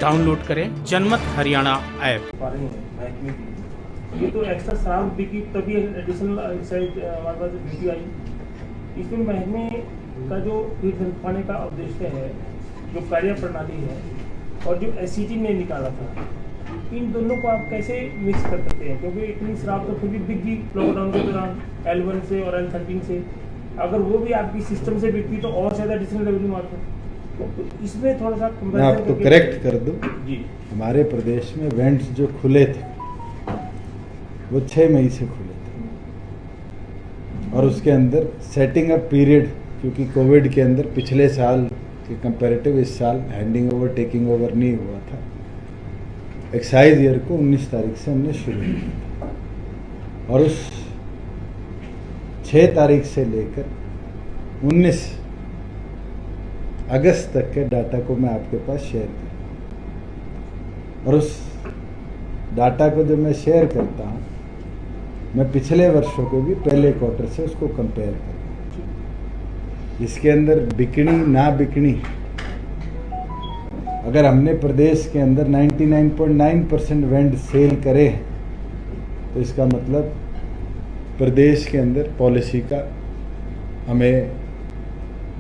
Download करें जनमत Haryana app. ये तो एक्स्ट्रा शराब बिकी तभी एडिशनल हमारे पास ड्यूटी आई। इसमें महकमे का जो फीड पाने का उद्देश्य है, जो कार्य प्रणाली है और जो एससीटी ने निकाला था, इन दोनों को आप कैसे मिक्स कर सकते हैं? क्योंकि इतनी शराब तो फिर भी बिकी लॉकडाउन के दौरान L1 से और L13 से, अगर वो भी आपकी सिस्टम से बिकती तो और ज़्यादा एडिशनल रेवेन्यू आता। तो इसमें थोड़ा सा मैं आपको करेक्ट कर दूं जी। हमारे प्रदेश में वेंट्स जो खुले थे वो 6 मई से खुले थे और उसके अंदर सेटिंग अप पीरियड, क्योंकि कोविड के अंदर पिछले साल के कंपैरेटिव इस साल हैंडिंग ओवर टेकिंग ओवर नहीं हुआ था। एक्साइज ईयर को 19 तारीख से हमने शुरू किया और उस 6 तारीख से लेकर 19 अगस्त तक के डाटा को मैं आपके पास शेयर करूँ और उस डाटा को जब मैं शेयर करता हूँ, मैं पिछले वर्षों के भी पहले क्वार्टर से उसको कंपेयर करता हूँ। इसके अंदर बिकनी ना बिकनी, अगर हमने प्रदेश के अंदर 99.9% वेंड सेल करे हैं तो इसका मतलब प्रदेश के अंदर पॉलिसी का हमें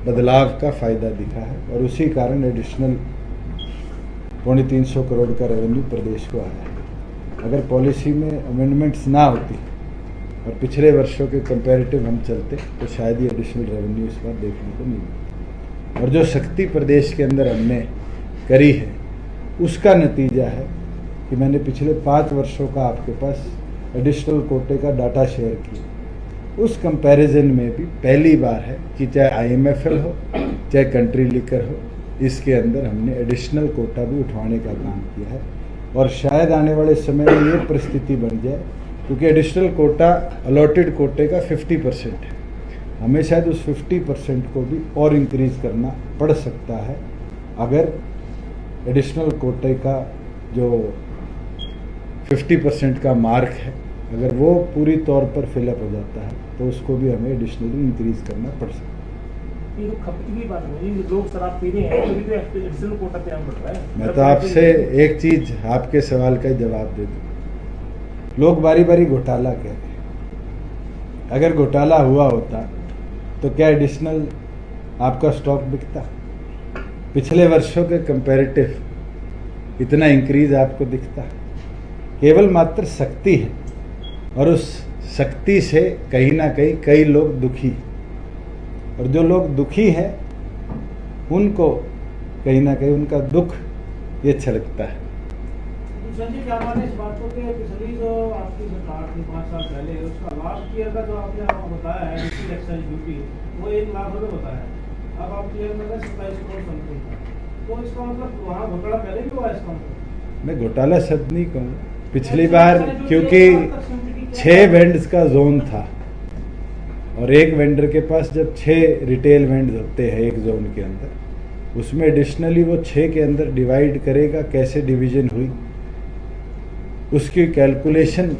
बदलाव का फ़ायदा दिखा है और उसी कारण एडिशनल 350 करोड़ का रेवेन्यू प्रदेश को आया है। अगर पॉलिसी में अमेंडमेंट्स ना होती और पिछले वर्षों के कंपैरेटिव हम चलते तो शायद ये एडिशनल रेवेन्यू इस बार देखने को नहीं मिलता। और जो शक्ति प्रदेश के अंदर हमने करी है उसका नतीजा है कि मैंने पिछले 5 वर्षों का आपके पास एडिशनल कोटे का डाटा शेयर किया। उस कंपैरिजन में भी पहली बार है कि चाहे IMFL हो चाहे कंट्री लिकर हो, इसके अंदर हमने एडिशनल कोटा भी उठवाने का काम किया है और शायद आने वाले समय में ये परिस्थिति बन जाए, क्योंकि एडिशनल कोटा अलॉटेड कोटे का 50% है, हमें शायद उस 50% को भी और इंक्रीज करना पड़ सकता है। अगर एडिशनल कोटे का जो 50% का मार्क है, अगर वो पूरी तौर पर फिलअप हो जाता है तो उसको भी हमें एडिशनली इंक्रीज करना पड़ सकता है। ये तो खपत की बात नहीं, लोग शराब पी रहे हैं तो एडिशनल कोटा तैयार बढ़ रहा है। मैं तो आपसे एक चीज आपके सवाल का जवाब दे दूं। लोग बारी बारी घोटाला कह रहे हैं, अगर घोटाला हुआ होता तो क्या एडिशनल आपका स्टॉक बिकता? पिछले वर्षों के कंपैरेटिव इतना इंक्रीज आपको दिखता? केवल मात्र शक्ति है और उस शक्ति से कहीं ना कहीं कई लोग दुखी, और जो लोग दुखी हैं उनको कहीं ना कहीं उनका दुख ये छलकता है। संजय, क्या माने इस बात को कि पिछली जो आपकी सरकार थी 5 साल पहले, उसका लास्ट ईयर का जो आपने बताया है एक्साइज ड्यूटी, वो 1 लाख रुपये बताया, अब आप क्लियर कर रहे हैं 27 करोड़ समथिंग का, तो इसका मतलब वहाँ घोटाला पहले भी हुआ है? इसका मतलब मैं घोटाला शब्द नहीं कहूँगा। पिछली बार क्योंकि 6 वेंडर्स का जोन था और एक वेंडर के पास जब 6 रिटेल वेंडर्स होते हैं एक जोन के अंदर, उसमें एडिशनली वो 6 के अंदर डिवाइड करेगा, कैसे डिवीजन हुई उसकी कैलकुलेशन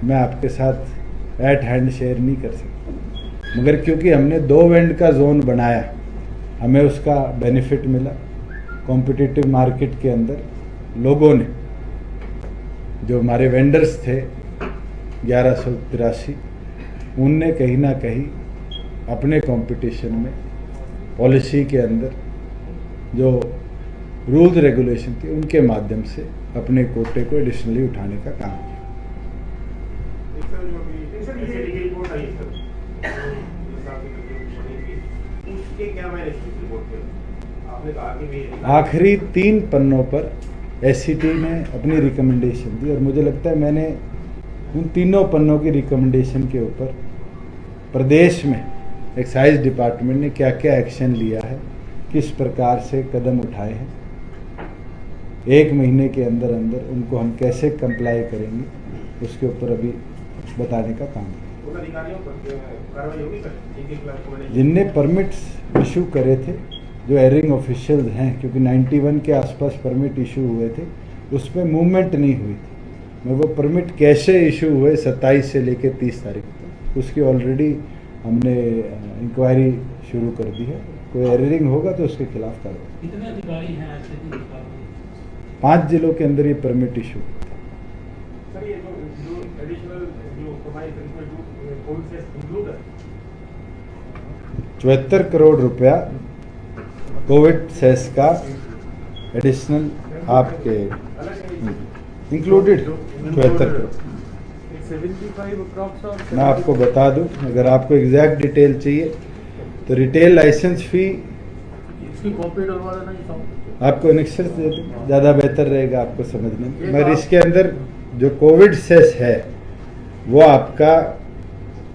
मैं आपके साथ एट हैंड शेयर नहीं कर सकता। मगर क्योंकि हमने 2 वेंड का जोन बनाया, हमें उसका बेनिफिट मिला। कॉम्पिटिटिव मार्केट के अंदर लोगों ने, जो हमारे वेंडर्स थे 1183, उनने कहीं ना कहीं अपने कंपटीशन में पॉलिसी के अंदर जो रूल्स रेगुलेशन थी उनके माध्यम से अपने कोटे को एडिशनली उठाने का काम किया। आखिरी 3 पन्नों पर एससीटी ने अपनी रिकमेंडेशन दी और मुझे लगता है मैंने उन 3 पन्नों की रिकमेंडेशन के ऊपर प्रदेश में एक्साइज डिपार्टमेंट ने क्या क्या एक्शन लिया है, किस प्रकार से कदम उठाए हैं, 1 महीने के अंदर अंदर उनको हम कैसे कंप्लाई करेंगे, उसके ऊपर अभी बताने का काम है। जिनने परमिट्स इशू करे थे, जो एयरिंग ऑफिशियल्स हैं, क्योंकि 91 के आसपास परमिट इशू हुए थे, उसमें मूवमेंट नहीं हुई थी। मैं वो परमिट कैसे इशू हुए 27 से लेकर 30 तारीख तक, उसकी ऑलरेडी हमने इंक्वायरी शुरू कर दी है। कोई एररिंग होगा तो उसके खिलाफ कार्रवाई। कितने अधिकारी हैं ऐसे? 5 जिलों के अंदर ये परमिट इशू। सर ये जो एडिशनल जो कमाई इसमें जो कोविड से इंक्लूड है 74 करोड़ रुपया कोविड सेस का एडिशनल आपके इंक्लूडेड 74 करोड़। 75 अप्रॉक्स और मैं आपको बता दूं, अगर आपको एग्जैक्ट डिटेल चाहिए तो रिटेल लाइसेंस फी इसकी कॉपी डलवा देना जी सब। आपको एनेक्सर दे दूं, ज़्यादा बेहतर रहेगा आपको समझने में। मगर इसके अंदर जो कोविड सेस है वो आपका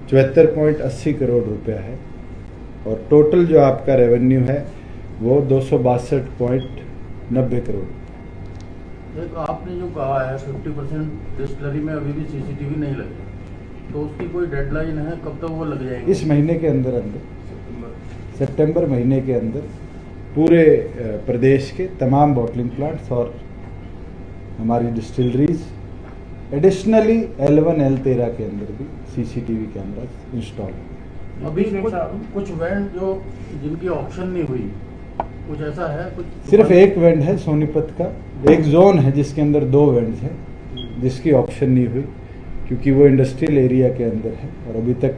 74.80 करोड़ रुपया है और टोटल जो आपका रेवेन्यू है वो 262.90 करोड़। एक आपने जो कहा है 50% डिस्टिलरी में अभी भी सीसीटीवी नहीं लगे, तो उसकी कोई डेडलाइन है, कब तक वो लग जाएगी? इस महीने के अंदर सितंबर महीने के अंदर पूरे प्रदेश के तमाम बॉटलिंग प्लांट्स और हमारी डिस्टिलरीज एडिशनली L1 L13 के अंदर भी सीसीटीवी कैमरा इंस्टॉल है। अभी कुछ वैन जो जिनकी ऑप्शन नहीं हुई, कुछ ऐसा है? कुछ सिर्फ एक वेंड है सोनीपत का, एक जोन है जिसके अंदर 2 वेंड्स हैं जिसकी ऑप्शन नहीं हुई क्योंकि वो इंडस्ट्रियल एरिया के अंदर है और अभी तक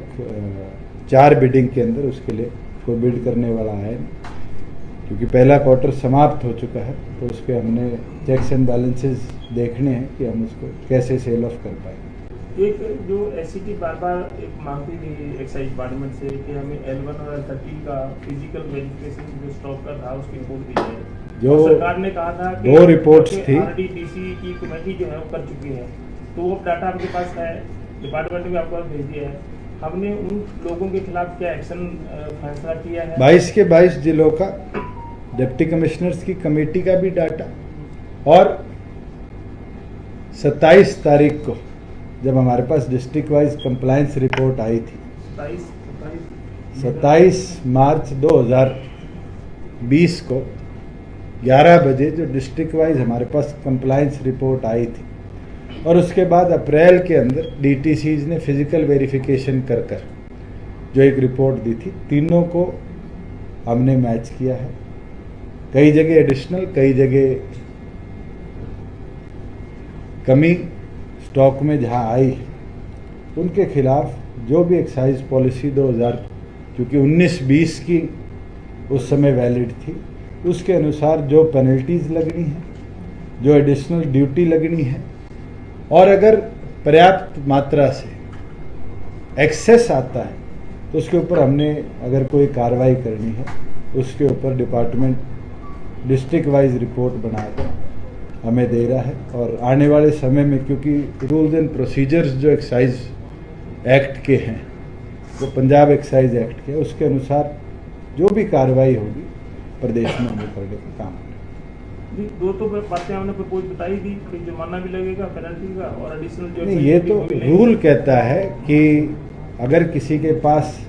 4 बिडिंग के अंदर उसके लिए कोई बिड करने वाला है नहीं क्योंकि पहला क्वार्टर समाप्त हो चुका है। तो उसके हमने चेक्स एंड बैलेंसेस देखने हैं कि हम उसको कैसे सेल ऑफ कर पाएंगे। एक जो एससीटी बार बार एक मांगती थी एक्साइज डिपार्टमेंट से कि हमें L1 और L13 का फिजिकल वेरिफिकेशन जो स्टॉक का था उसकी रिपोर्ट दी जाए। जो और सरकार ने कहा था कि 2 रिपोर्ट्स थी, RDDC की कमेटी जो है वो कर चुकी है, तो वो डाटा आपके पास है, डिपार्टमेंट ने भी आपको भेज दिया है। हमने उन लोगों के खिलाफ क्या एक्शन फैसला किया है? 22 के 22 जिलों का डिप्टी कमिश्नर्स की कमेटी का भी डाटा और 27 तारीख को जब हमारे पास डिस्ट्रिक्ट वाइज कंप्लायंस रिपोर्ट आई थी 27 मार्च 2020 को 11 बजे जो डिस्ट्रिक्ट वाइज हमारे पास कंप्लायंस रिपोर्ट आई थी और उसके बाद अप्रैल के अंदर DTCs ने फिजिकल वेरिफिकेशन कर जो एक रिपोर्ट दी थी, तीनों को हमने मैच किया है। कई जगह एडिशनल, कई जगह कमी स्टॉक में जहां आई है उनके खिलाफ जो भी एक्साइज पॉलिसी 2000 क्योंकि 19-20 की उस समय वैलिड थी, उसके अनुसार जो पेनल्टीज लगनी है, जो एडिशनल ड्यूटी लगनी है और अगर पर्याप्त मात्रा से एक्सेस आता है तो उसके ऊपर हमने अगर कोई कार्रवाई करनी है उसके ऊपर डिपार्टमेंट डिस्ट्रिक्ट वाइज रिपोर्ट बनाकर हमें दे रहा है। और आने वाले समय में क्योंकि रूल्स एंड प्रोसीजर्स जो एक्साइज एक्ट के हैं वो पंजाब एक्साइज एक्ट के, उसके अनुसार जो भी कार्रवाई होगी प्रदेश में हमें करने का काम है। जी, 2 तो बातें हमने प्रपोज बताई थी कि जुर्माना भी लगेगा, पेनल्टी का और एडिशनल जो नहीं, ये तो रूल कहता है कि अगर किसी के पास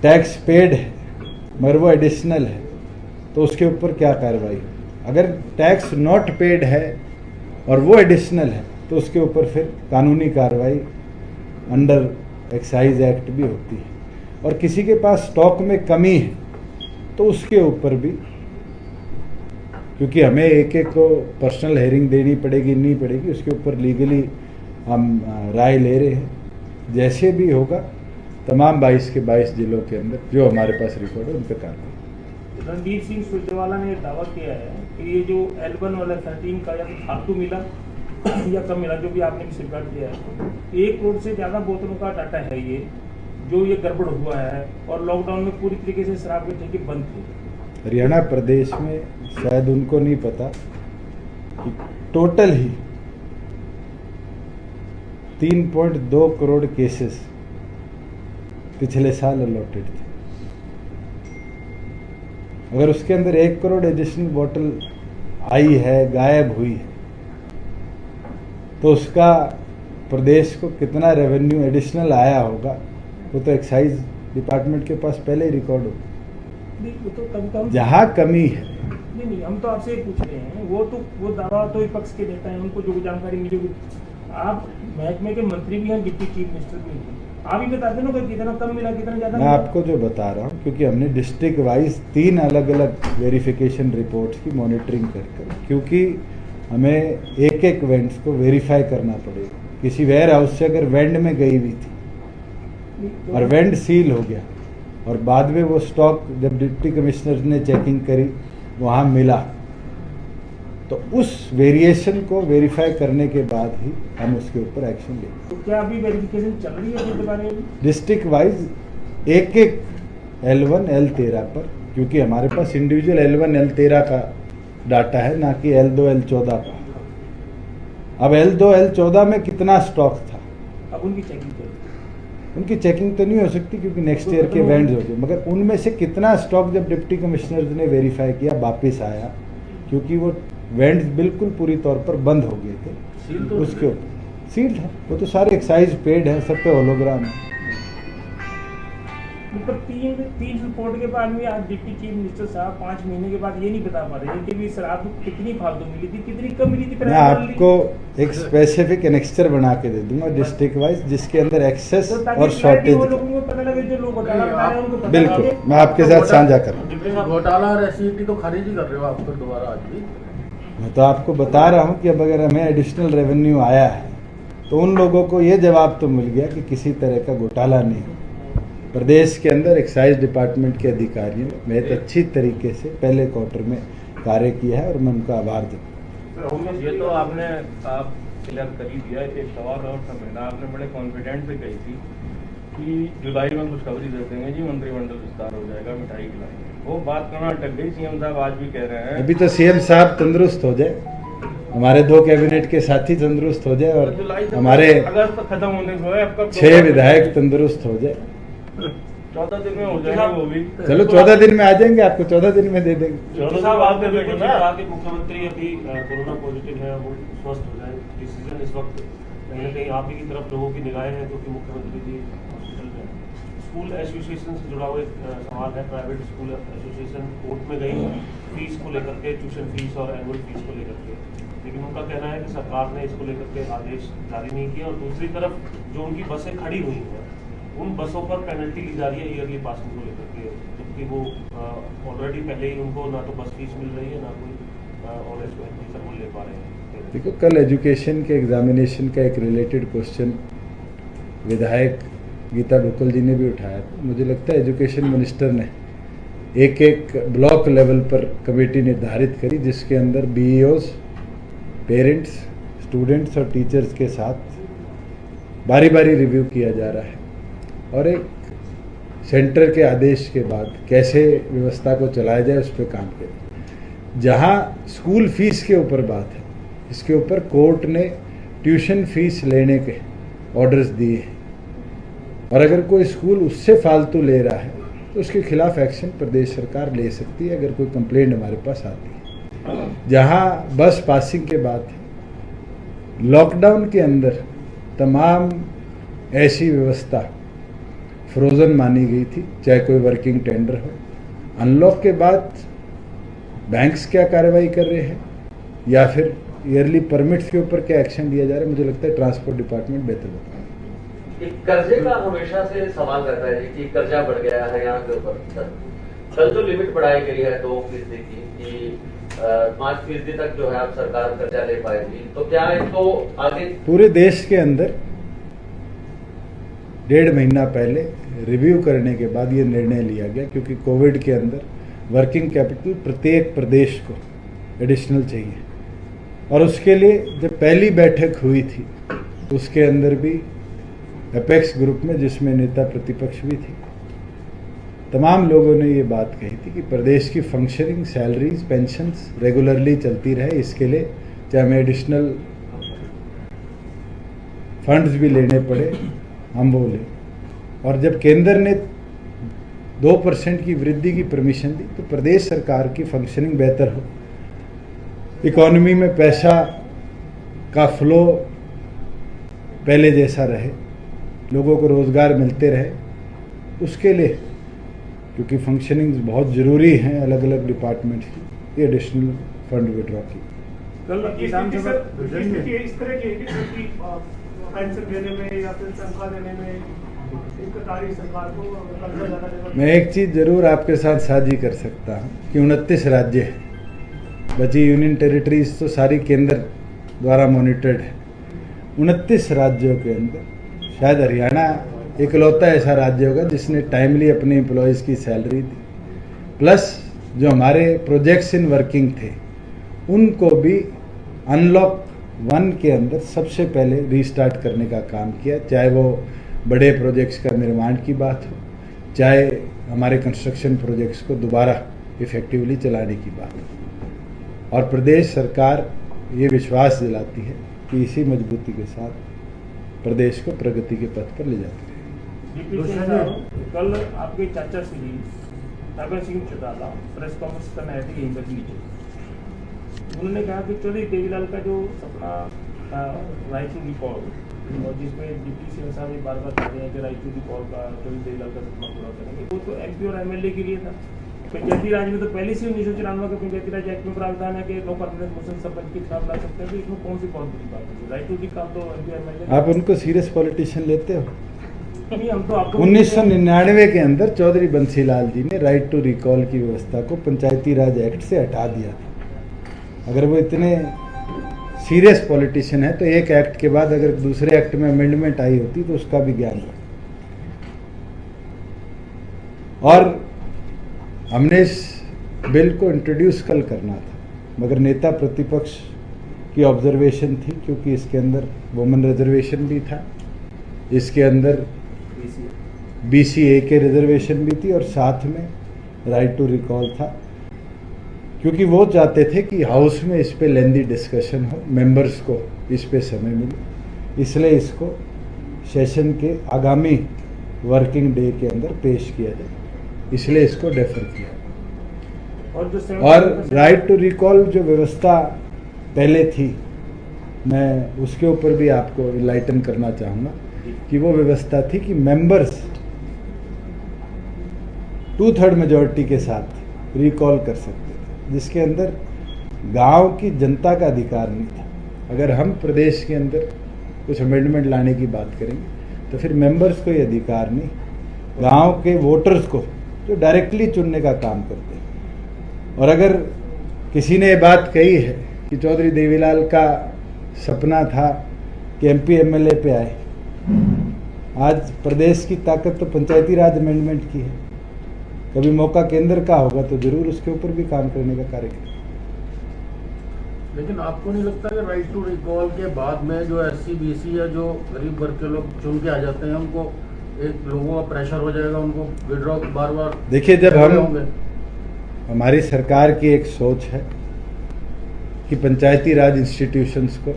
टैक्स पेड है मगर वो एडिशनल है तो उसके ऊपर क्या कार्रवाई। अगर टैक्स नॉट पेड है और वो एडिशनल है तो उसके ऊपर फिर कानूनी कार्रवाई अंडर एक्साइज एक्ट भी होती है। और किसी के पास स्टॉक में कमी है तो उसके ऊपर भी, क्योंकि हमें एक को पर्सनल हेयरिंग देनी पड़ेगी नहीं पड़ेगी, उसके ऊपर लीगली हम राय ले रहे हैं। जैसे भी होगा तमाम 22 के 22 जिलों के अंदर जो हमारे पास रिकॉर्ड है उन पर कार्रवाई। रणदीप सिंह सुरजेवाला ने दावा किया है कि ये जो L1 और L13 का या तो फालतू मिला या कम मिला, जो भी आपने भी स्वीकार किया है, 1 करोड़ से ज़्यादा बोतलों का डाटा है ये जो ये गड़बड़ हुआ है और लॉकडाउन में पूरी तरीके से शराब के ठेके बंद थे। हरियाणा प्रदेश में शायद उनको नहीं पता कि टोटल ही 3.2 करोड़ केसेस पिछले साल अलॉटेड थे। अगर उसके अंदर 1 करोड़ एडिशनल बोतल आई है, गायब हुई है, तो उसका प्रदेश को कितना रेवेन्यू एडिशनल आया होगा वो तो एक्साइज डिपार्टमेंट के पास पहले ही रिकॉर्ड हो। तो जहाँ कमी है नहीं, हम तो आपसे पूछ रहे हैं, वो दावा तो विपक्ष के देता है, उनको जो जानकारी मिलेगी। आप महकमे के मंत्री भी हैं, डिप्टी चीफ मिनिस्टर भी हैं, आप ही बता देना कि कितना कम मिला कितना ज्यादा मैं मिला। आपको जो बता रहा हूँ, क्योंकि हमने डिस्ट्रिक्ट वाइज 3 अलग अलग वेरिफिकेशन रिपोर्ट्स की मॉनिटरिंग कर, क्योंकि हमें एक एक वेंट्स को वेरीफाई करना पड़ेगा। किसी वेयर हाउस से अगर वेंड में गई हुई थी और वेंड सील हो गया और बाद में वो स्टॉक जब डिप्टी कमिश्नर ने चेकिंग करी वहाँ मिला, तो उस वेरिएशन को वेरीफाई करने के बाद ही हम उसके ऊपर एक्शन लेंगे। तो क्या अभी वेरिफिकेशन चल रही है अपनी दुकानें में? डिस्ट्रिक्ट वाइज एक एक L1 L13 पर, क्योंकि हमारे पास इंडिविजुअल L1 L13 का डाटा है, ना कि L2 L14 का। अब L2 L14 में कितना स्टॉक था, अब उनकी चेकिंग करें। उनकी चेकिंग तो नहीं हो सकती क्योंकि नेक्स्ट ईयर के वेंड हो गए, मगर उनमें से कितना स्टॉक जब डिप्टी कमिश्नर ने वेरीफाई किया वापस आया, क्योंकि वो वेंड बिल्कुल पूरी तौर पर बंद हो गए थे, सील तो उसके ऊपर सील था। वो तो सारे एक्साइज पेड है, सब पे होलोग्राम है। मतलब तीन रिपोर्ट के बाद में आज डिप्टी चीफ मिनिस्टर साहब 5 महीने के बाद ये नहीं बता पा रहे हैं कि भी शराब कितनी फालतू मिली थी, कितनी कम मिली थी। मैं आपको एक स्पेसिफिक एनेक्स्चर बना के दे दूंगा डिस्ट्रिक्ट वाइज, जिसके अंदर एक्सेस तो ताकि और शॉर्टेज। वो लोगों को पता लगे जो लोग घोटाला कर रहे हैं उनको पता बिल्कुल, लगे। मैं आपके साथ साझा करूँ। घोटाला और एससीटी तो खारिज ही कर रहे हो आप फिर दोबारा आज भी। मैं तो आपको बता रहा हूँ कि अब अगर हमें एडिशनल रेवेन्यू आया है तो उन लोगों को ये जवाब तो मिल गया कि किसी तरह का घोटाला नहीं। प्रदेश के अंदर एक्साइज डिपार्टमेंट के अधिकारियों ने बहुत अच्छी तरीके से पहले क्वार्टर में कार्य किया है और मैं उनका आभार देता। ये तो आपने आप क्लियर कर ही दिया। एक सवाल और था मेरा, आपने बड़े कॉन्फिडेंट से कही थी कि जुलाई में खुशखबरी दे देंगे जी, मंत्रिमंडल विस्तार हो जाएगा, मिठाई खिलाएंगे। वो बात करना अटक गई। सीएम साहब आज भी कह रहे हैं अभी तो सीएम साहब तंदुरुस्त हो जाए, हमारे 2 कैबिनेट के साथी तंदुरुस्त हो जाए और जुलाई से हमारे अगस्त तक खत्म होने को है। अब कब 6 विधायक तंदुरुस्त हो जाए। 14 दिन में हो जाएगा वो भी। चलो 14 दिन में आ जाएंगे, आपको 14 दिन में दे देंगे। चलो साहब आप दे देंगे ना। कहा कि मुख्यमंत्री अभी कोरोना पॉजिटिव है, वो स्वस्थ हो जाए। डिसीजन इस वक्त कहीं ना कहीं आप ही की तरफ लोगों की निगाहें हैं, क्योंकि मुख्यमंत्री जी हॉस्पिटल में हैं। स्कूल एसोसिएशन से जुड़ा हुआ एक सवाल है। प्राइवेट स्कूल एसोसिएशन कोर्ट में गई फीस को लेकर के, ट्यूशन फीस और एनुअल फीस को लेकर के, लेकिन उनका कहना है कि सरकार ने इसको लेकर के आदेश जारी नहीं किया। और दूसरी तरफ जो उनकी बसें खड़ी हुई हैं उन बसों पर पेनल्टी ली जा रही है ईयरली पासिंग को लेकर के, जबकि वो ऑलरेडी पहले ही उनको ना तो बस फीस मिल रही है ना कोई और इसको फीसर वो ले पा रहे हैं। देखो, कल एजुकेशन के एग्जामिनेशन का एक रिलेटेड क्वेश्चन विधायक गीता बुक्कल जी ने भी उठाया था। मुझे लगता है एजुकेशन मिनिस्टर ने एक एक ब्लॉक लेवल पर कमेटी निर्धारित करी, जिसके अंदर BEOs, पेरेंट्स, स्टूडेंट्स और टीचर्स के साथ बारी बारी रिव्यू किया जा रहा है और एक सेंटर के आदेश के बाद कैसे व्यवस्था को चलाया जाए उस पर काम करें। जहाँ स्कूल फीस के ऊपर बात है, इसके ऊपर कोर्ट ने ट्यूशन फीस लेने के ऑर्डर्स दिए हैं और अगर कोई स्कूल उससे फालतू ले रहा है तो उसके खिलाफ एक्शन प्रदेश सरकार ले सकती है अगर कोई कंप्लेंट हमारे पास आती है। जहाँ बस पासिंग के बाद है, लॉकडाउन के अंदर तमाम ऐसी व्यवस्था फ्रोज़न मानी गई थी, चाहे कोई वर्किंग टेंडर हो। अनलॉक के बाद बैंक्स क्या कार्रवाई कर रहे हैं या फिर ईयरली परमिट्स के ऊपर क्या एक्शन लिया जा रहा है, मुझे लगता है ट्रांसपोर्ट डिपार्टमेंट बेहतर होगा। कर्जे का हमेशा से सवाल रहता है कि कर्जा बढ़ गया है यहाँ के ऊपर। कल जो लिमिट बढ़ाई गई है 2% की, कि 5% तक जो है अब सरकार कर्जा ले पाएगी, तो क्या इसको आगे पूरे देश के अंदर 1.5 महीना पहले रिव्यू करने के बाद ये निर्णय लिया गया, क्योंकि कोविड के अंदर वर्किंग कैपिटल प्रत्येक प्रदेश को एडिशनल चाहिए और उसके लिए जब पहली बैठक हुई थी उसके अंदर भी एपेक्स ग्रुप में, जिसमें नेता प्रतिपक्ष भी थी, तमाम लोगों ने ये बात कही थी कि प्रदेश की फंक्शनिंग, सैलरीज, पेंशन्स रेगुलरली चलती रहे। इसके लिए चाहे हमें एडिशनल फंड्स भी लेने पड़े हम बोले। और जब केंद्र ने 2% की वृद्धि की परमिशन दी तो प्रदेश सरकार की फंक्शनिंग बेहतर हो, इकोनॉमी में पैसा का फ्लो पहले जैसा रहे, लोगों को रोज़गार मिलते रहे, उसके लिए क्योंकि फंक्शनिंग बहुत ज़रूरी हैं अलग अलग डिपार्टमेंट्स की, ये एडिशनल फंड विड्रॉ की। कल विधानसभा इस तरह की पेंशन देने में या फिर तनख्वाह देने में एक कटारी सरकार को कर्जा ज्यादा लेकर मैं एक चीज़ जरूर आपके साथ साझी कर सकता हूँ कि 29 राज्य हैं, बची यूनियन टेरिटरीज तो सारी केंद्र द्वारा मॉनिटर्ड है। 29 राज्यों के अंदर शायद हरियाणा इकलौता ऐसा राज्य होगा जिसने टाइमली अपने एम्प्लॉयज़ की सैलरी दी, प्लस जो हमारे प्रोजेक्ट्स इन वर्किंग थे उनको भी अनलॉक 1 के अंदर सबसे पहले रीस्टार्ट करने का काम किया, चाहे वो बड़े प्रोजेक्ट्स का निर्माण की बात हो, चाहे हमारे कंस्ट्रक्शन प्रोजेक्ट्स को दोबारा इफेक्टिवली चलाने की बात हो। और प्रदेश सरकार ये विश्वास दिलाती है कि इसी मजबूती के साथ प्रदेश को प्रगति के पथ पर ले जाती है। DP सिंह साहब, कल आपके चाचा श्री सागर सिंह चौटाला प्रेस कॉन्फ्रेंस करने आए थे यहीं पर बीच। उन्होंने कहा कि चौधरी देवीलाल का जो सपना था राइट टू रिकॉल, और जिसमें DP सिंह साहब भी बार बार कह रहे हैं कि राइट टू रिकॉल का चौधरी देवीलाल का सपना पूरा करेंगे, वो तो MP और MLA के लिए था। पंचायती राज में तो पहले से 1994 के पंचायती राज एक्ट में प्रावधान है कि नो परमानेंट मोशन सरपंच के खिलाफ ला सकते हैं, तो इसमें कौन सी बहुत बड़ी बात है? राइट टू रिकॉल तो MP MLA। आप उनको सीरियस पॉलिटिशियन लेते हो? नहीं, हम तो आपको 1999 के अंदर चौधरी बंसीलाल जी ने राइट टू रिकॉल की व्यवस्था को पंचायती राज एक्ट से हटा दिया था। अगर वो इतने सीरियस पॉलिटिशियन है तो एक एक्ट के बाद अगर दूसरे एक्ट में अमेंडमेंट आई होती तो उसका भी ज्ञान रखते। और हमने इस बिल को इंट्रोड्यूस कल करना था, मगर नेता प्रतिपक्ष की ऑब्जर्वेशन थी, क्योंकि इसके अंदर वुमेन रिजर्वेशन भी था, इसके अंदर BCA के रिजर्वेशन भी थी और साथ में राइट टू रिकॉल था, क्योंकि वो चाहते थे कि हाउस में इस पे लेंदी डिस्कशन हो, मेंबर्स को इस पे समय मिले, इसलिए इसको सेशन के आगामी वर्किंग डे के अंदर पेश किया जाए, इसलिए इसको डेफर किया। और राइट टू रिकॉल जो व्यवस्था पहले थी, मैं उसके ऊपर भी आपको इनलाइटन करना चाहूँगा कि वो व्यवस्था थी कि मेंबर्स 2/3 मेजॉरिटी के साथ रिकॉल कर सकते थे, जिसके अंदर गांव की जनता का अधिकार नहीं था। अगर हम प्रदेश के अंदर कुछ अमेंडमेंट लाने की बात करेंगे तो फिर मेंबर्स को ये अधिकार नहीं, गांव के वोटर्स को जो डायरेक्टली चुनने का काम करते हैं। और अगर किसी ने ये बात कही है कि चौधरी देवीलाल का सपना था कि MP MLA पे आए, आज प्रदेश की ताकत तो पंचायती राज अमेंडमेंट की है, कभी मौका केंद्र का होगा तो जरूर उसके ऊपर भी काम करने का कार्य करें। लेकिन आपको नहीं लगता कि राइट टू रिकॉल के बाद में जो SC BC या जो गरीब वर्ग के लोग चुन के आ जाते हैं, उनको एक लोगों का प्रेशर हो जाएगा, उनको विड्रॉ बार बार? देखिए, जब हमारी सरकार की एक सोच है कि पंचायती राज इंस्टीट्यूशंस को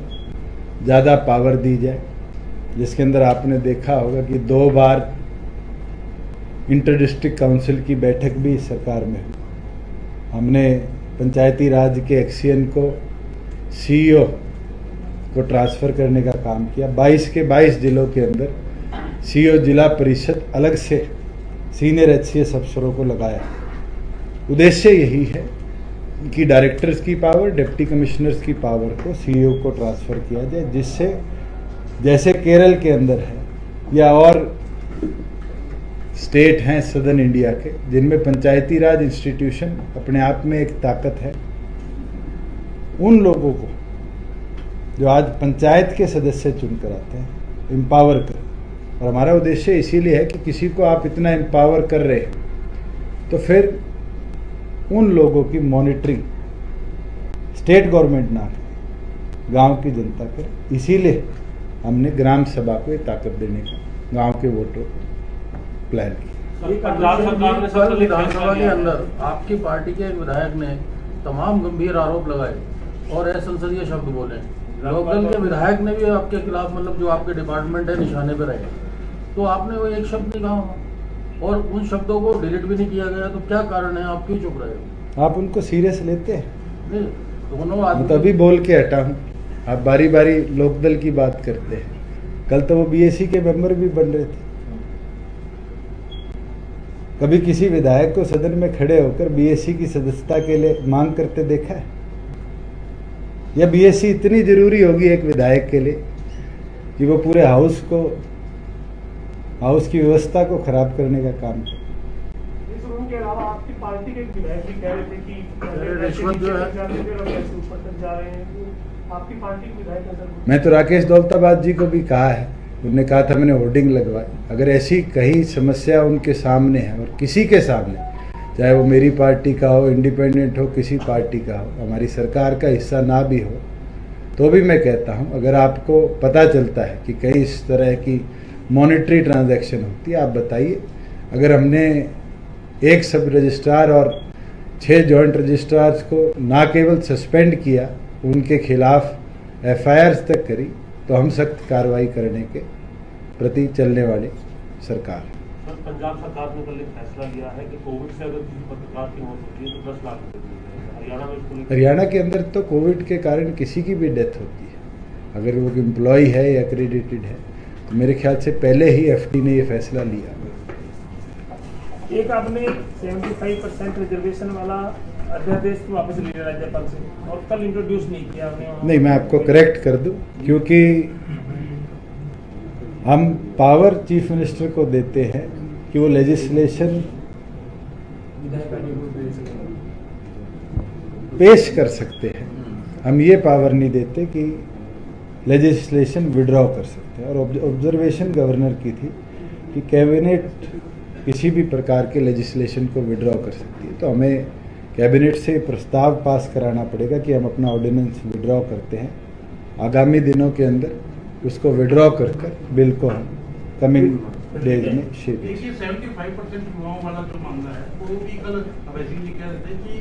ज़्यादा पावर दी जाए, जिसके अंदर आपने देखा होगा कि 2 बार इंटर डिस्ट्रिक्ट काउंसिल की बैठक भी इस सरकार में हुई। हमने पंचायती राज के एक्सियन को CEO को ट्रांसफ़र करने का काम किया। 22 के 22 जिलों के अंदर CEO जिला परिषद अलग से सीनियर HCS अफसरों को लगाया। उद्देश्य यही है कि डायरेक्टर्स की पावर, डिप्टी कमिश्नर्स की पावर को CEO को ट्रांसफ़र किया जाए, जिससे जैसे केरल के अंदर है या और स्टेट हैं सदर्न इंडिया के, जिनमें पंचायती राज इंस्टीट्यूशन अपने आप में एक ताकत है, उन लोगों को जो आज पंचायत के सदस्य चुनकर आते हैं एम्पावर कर। और हमारा उद्देश्य इसीलिए है कि किसी को आप इतना एम्पावर कर रहे हैं तो फिर उन लोगों की मॉनिटरिंग स्टेट गवर्नमेंट ना करे, गांव की जनता करे। इसीलिए हमने ग्राम सभा को ये ताकत देने का गांव के वोटरों को प्लान किया। कल विधानसभा के अंदर आपकी पार्टी के एक विधायक ने तमाम गंभीर आरोप लगाए और असंसदीय शब्द बोले। लोकदल के विधायक ने भी आपके खिलाफ, मतलब जो आपके डिपार्टमेंट है, निशाने पर रहे, तो आपने वो एक शब्द नहीं कहा और उन शब्दों को डिलीट भी नहीं किया गया, तो क्या कारण है, आप क्यों चुप रहे हो? आप उनको सीरियस लेते हैं? नहीं, दोनों मैं आदमी तो अभी बोल के हटा हूँ, आप बारी बारी लोकदल की बात करते हैं। कल तो वो BSc के मेंबर भी बन रहे थे। कभी किसी विधायक को सदन में खड़े होकर BSc की सदस्यता के लिए मांग करते देखा है? या BSc इतनी जरूरी होगी एक विधायक के लिए कि वो पूरे हाउस को हाउस की व्यवस्था को खराब करने का काम है। उनके अलावा आपकी पार्टी के विधायक भी कह रहे थे कि रिश्वत जो है ऊपर तक जा रहे हैं, आपकी पार्टी के विधायक ऐसा मैं तो राकेश दौलताबाद जी को भी कहा है, उन्होंने कहा था मैंने होर्डिंग लगवाई। अगर ऐसी कहीं समस्या उनके सामने है और किसी के सामने, चाहे वो मेरी पार्टी का हो, इंडिपेंडेंट हो, किसी पार्टी का हो, हमारी सरकार का हिस्सा ना भी हो, तो भी मैं कहता हूँ अगर आपको पता चलता है कि कहीं इस तरह की मॉनेटरी ट्रांजैक्शन होती है, आप बताइए। अगर हमने एक सब रजिस्ट्रार और 6 जॉइंट रजिस्ट्रार्स को ना केवल सस्पेंड किया, उनके खिलाफ FIRs तक करी, तो हम सख्त कार्रवाई करने के प्रति चलने वाली सरकार है। सर, पंजाब सरकार ने कल एक फैसला लिया है कि कोविड से अगर किसी पत्रकार की मौत होती है तो 10 लाख रुपए दिए जाएंगे। हरियाणा में इसको लेकर हरियाणा के अंदर तो कोविड के कारण किसी की भी डेथ होती है, अगर वो एम्प्लॉय है या एक्रेडिटेड है, तो मेरे ख्याल से पहले ही FD ने ये फैसला लिया। एक आपने 75% रिजर्वेशन वाला अध्यादेश तो वापस ले लिया राज्यपाल से, और कल इंट्रोड्यूस नहीं किया आपने वहाँ। नहीं, मैं आपको करेक्ट कर दूं, क्योंकि हम पावर चीफ मिनिस्टर को देते हैं कि वो लेजिस्लेशन पेश कर सकते हैं, हम ये पावर नहीं देते कि लेजिस्लेशन विड्रॉ कर सकते हैं। और ऑब्जर्वेशन गवर्नर की थी कि कैबिनेट किसी भी प्रकार के लेजिस्लेशन को विड्रॉ कर सकती है, तो हमें कैबिनेट से प्रस्ताव पास कराना पड़ेगा कि हम अपना ऑर्डिनेंस विड्रॉ करते हैं। आगामी दिनों के अंदर उसको विड्रॉ कर बिल को हम कमिंग डेज में शेयर। देखिए 75% युवाओं वाला जो मामला है वो भी कल अवैसी जी कह रहे थे कि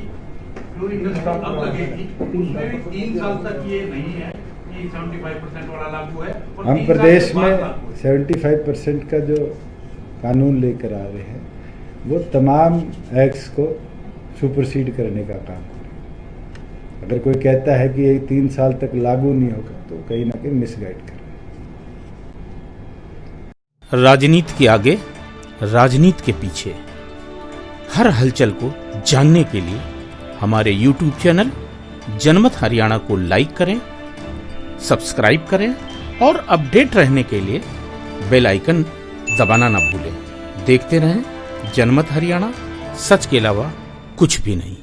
जो इंडस्ट्री अब लगेगी उसमें भी 3 साल तक ये नहीं है कि 75% वाला लागू है, और हम 3 साल प्रदेश के बाद में लागू है। 75% का जो कानून लेकर आ रहे हैं वो तमाम एक्ट्स को सुपरसीड करने का काम है। अगर कोई कहता है कि ये 3 साल तक लागू नहीं होगा तो कहीं ना कहीं मिसगाइड कर रहे हैं। राजनीति के आगे, राजनीति के पीछे, हर हलचल को जानने के लिए हमारे YouTube चैनल जनमत हरियाणा को लाइक करें, सब्सक्राइब करें और अपडेट रहने के लिए बेल आइकन दबाना ना भूलें। देखते रहें जनमत हरियाणा, सच के अलावा कुछ भी नहीं।